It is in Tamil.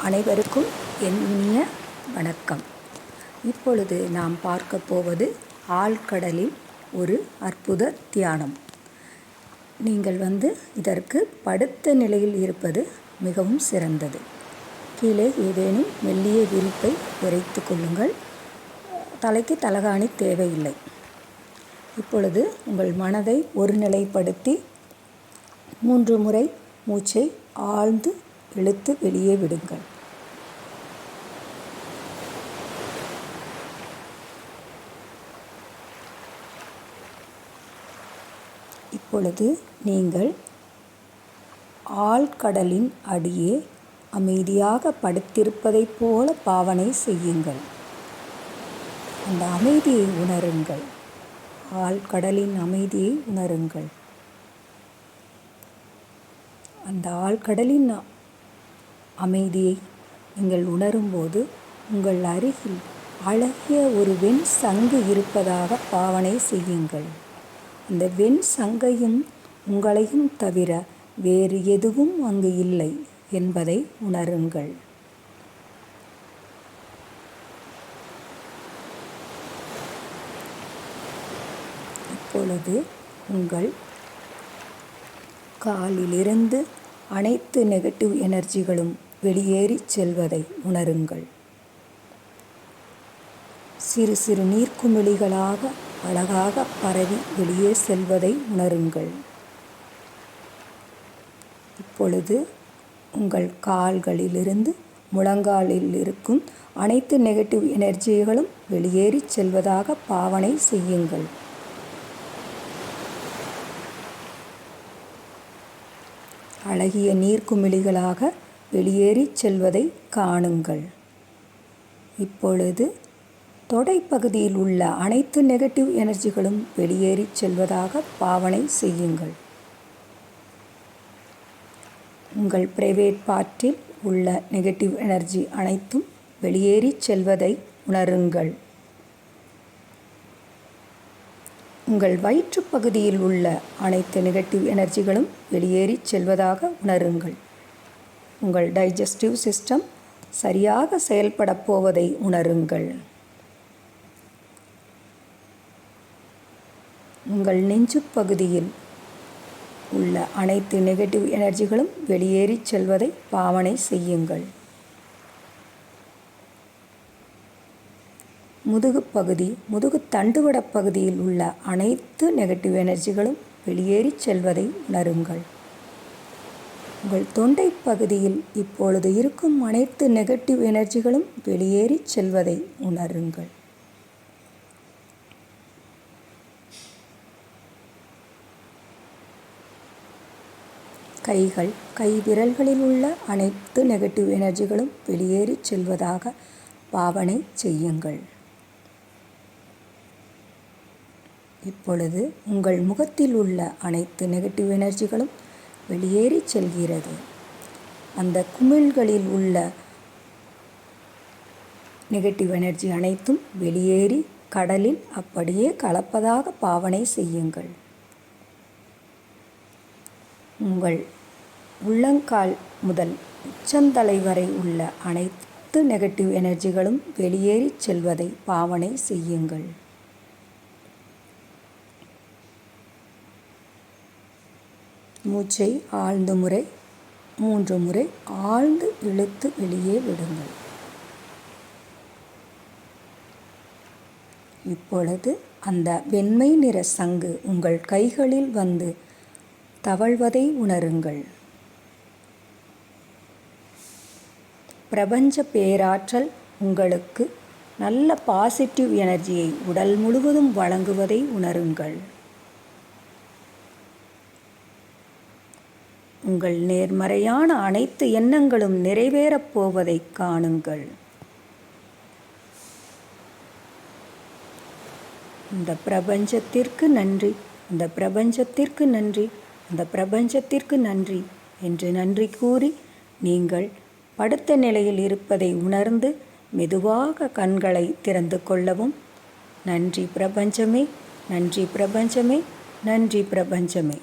அனைவருக்கும் என் இனிய வணக்கம். இப்பொழுது நாம் பார்க்க போவது ஆழ்கடலில் ஒரு அற்புத தியானம். நீங்கள் இதற்கு படுத்த நிலையில் இருப்பது மிகவும் சிறந்தது. கீழே ஏதேனும் மெல்லிய விரிப்பை விரித்து கொள்ளுங்கள். தலைக்கு தலகாணி தேவையில்லை. இப்பொழுது உங்கள் மனதை ஒருநிலைப்படுத்தி 3 முறை மூச்சை ஆழ்ந்து இழுத்து வெளியே விடுங்கள். இப்பொழுது நீங்கள் ஆழ்கடலின் அடியே அமைதியாக படுத்திருப்பதைப் போல பாவனை செய்யுங்கள். அந்த அமைதியை உணருங்கள். ஆழ்கடலின் அமைதியை உணருங்கள். அந்த ஆழ்கடலின் அமைதியை நீங்கள் உணரும்போது உங்கள் அருகில் அழகிய ஒரு வெண் சங்கு இருப்பதாக பாவனை செய்யுங்கள். அந்த வெண் சங்கையும் உங்களையும் தவிர வேறு எதுவும் அங்கு இல்லை என்பதை உணருங்கள். இப்பொழுது உங்கள் காலிலிருந்து அனைத்து நெகட்டிவ் எனர்ஜிகளும் வெளியேறி செல்வதை உணருங்கள். சிறு சிறு நீர்க்குமிழிகளாக அழகாக பரவி வெளியே செல்வதை உணருங்கள். இப்பொழுது உங்கள் கால்களிலிருந்து முழங்காலில் இருக்கும் அனைத்து நெகட்டிவ் எனர்ஜிகளும் வெளியேறி செல்வதாக பாவனை செய்யுங்கள். அழகிய நீர்க்குமிழிகளாக வெளியேறி செல்வதை காணுங்கள். இப்பொழுது தொடைப்பகுதியில் உள்ள அனைத்து நெகட்டிவ் எனர்ஜிகளும் வெளியேறி செல்வதாக பாவனை செய்யுங்கள். உங்கள் பிரைவேட் பார்ட்டில் உள்ள நெகட்டிவ் எனர்ஜி அனைத்தும் வெளியேறி செல்வதை உணருங்கள். உங்கள் வயிற்றுப் பகுதியில் உள்ள அனைத்து நெகட்டிவ் எனர்ஜிகளும் வெளியேறி செல்வதாக உணருங்கள். உங்கள் டைஜஸ்டிவ் சிஸ்டம் சரியாக செயல்படப் போவதை உணருங்கள். உங்கள் நெஞ்சுப் பகுதியில் உள்ள அனைத்து நெகட்டிவ் எனர்ஜிகளும் வெளியேறி செல்வதை பாவனை செய்யுங்கள். முதுகு தண்டுவட பகுதியில் உள்ள அனைத்து நெகட்டிவ் எனர்ஜிகளும் வெளியேறி செல்வதை உணருங்கள். உங்கள் தொண்டை பகுதியில் இப்பொழுது இருக்கும் அனைத்து நெகட்டிவ் எனர்ஜிகளும் வெளியேறி செல்வதை உணருங்கள். கை விரல்களில் உள்ள அனைத்து நெகட்டிவ் எனர்ஜிகளும் வெளியேறி செல்வதாக பாவனை செய்யுங்கள். இப்பொழுது உங்கள் முகத்தில் உள்ள அனைத்து நெகட்டிவ் எனர்ஜிகளும் வெளியேறி செல்கிறது. அந்த குமிழ்களில் உள்ள நெகட்டிவ் எனர்ஜி அனைத்தும் வெளியேறி கடலில் அப்படியே கலப்பதாக பாவனை செய்யுங்கள். உங்கள் உள்ளங்கால் முதல் உச்சந்தலை வரை உள்ள அனைத்து நெகட்டிவ் எனர்ஜிகளும் வெளியேறி செல்வதை பாவனை செய்யுங்கள். மூச்சை ஆழ்ந்து 3 முறை ஆழ்ந்து இழுத்து வெளியே விடுங்கள். இப்பொழுது அந்த வெண்மை நிற சங்கு உங்கள் கைகளில் வந்து தவழ்வதை உணருங்கள். பிரபஞ்ச பேராற்றல் உங்களுக்கு நல்ல பாசிட்டிவ் எனர்ஜியை உடல் முழுவதும் வழங்குவதை உணருங்கள். உங்கள் நேர்மறையான அனைத்து எண்ணங்களும் நிறைவேறப் போவதை காணுங்கள். இந்த பிரபஞ்சத்திற்கு நன்றி, இந்த பிரபஞ்சத்திற்கு நன்றி, இந்த பிரபஞ்சத்திற்கு நன்றி என்று நன்றி கூறி நீங்கள் படுத்த நிலையில் இருப்பதை உணர்ந்து மெதுவாக கண்களை திறந்து கொள்ளவும். நன்றி பிரபஞ்சமே, நன்றி பிரபஞ்சமே, நன்றி பிரபஞ்சமே.